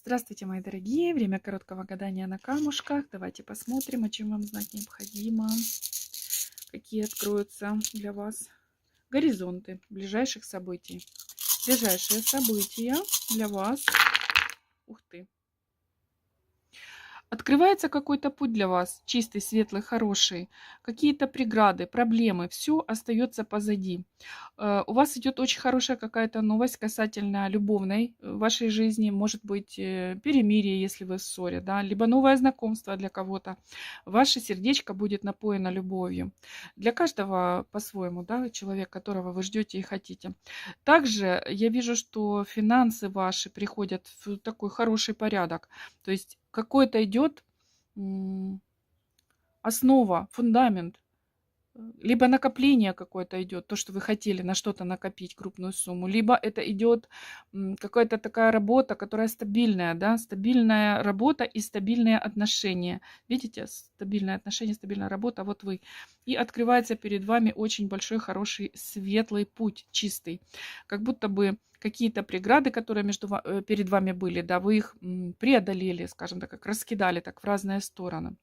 Здравствуйте, мои дорогие! Время короткого гадания на камушках. Давайте посмотрим, о чем вам знать необходимо. Какие откроются для вас горизонты ближайших событий. Ближайшие события для вас. Ух ты! Открывается какой-то путь для вас, чистый, светлый, хороший. Какие-то преграды, проблемы, все остается позади. У вас идет очень хорошая какая-то новость касательно любовной вашей жизни. Может быть, перемирие, если вы в ссоре, да, либо новое знакомство для кого-то. Ваше сердечко будет напоено любовью. Для каждого по-своему, да, человек, которого вы ждете и хотите. Также я вижу, что финансы ваши приходят в такой хороший порядок. То есть какой-то идет основа, фундамент, либо накопление какое-то идет, то, что вы хотели на что-то накопить крупную сумму, либо это идет какая-то такая работа, которая стабильная, да, стабильная работа и стабильные отношения. Видите, стабильные отношения, стабильная работа, вот вы. И открывается перед вами очень большой, хороший, светлый путь, чистый. Как будто бы какие-то преграды, которые перед вами были, да, вы их преодолели, скажем так, как раскидали так в разные стороны.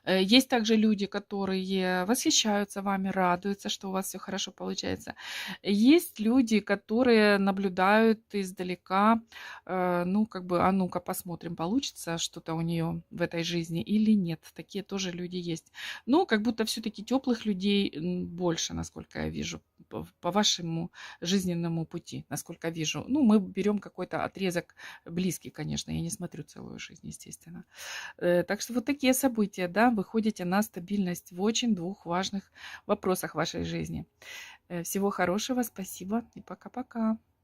Есть также люди, которые восхищаются вами, радуются, что у вас все хорошо получается. Есть люди, которые наблюдают издалека, ну, как бы, а ну-ка посмотрим, получится что-то у нее в этой жизни или нет. Такие тоже люди есть. Но как будто все-таки теплых людей больше, насколько я вижу, по вашему жизненному пути, насколько вижу. Ну, мы берем какой-то отрезок близкий, конечно, я не смотрю целую жизнь, естественно. Так что вот такие события, да, выходите на стабильность в очень двух важных вопросах вашей жизни. Всего хорошего, спасибо и пока-пока.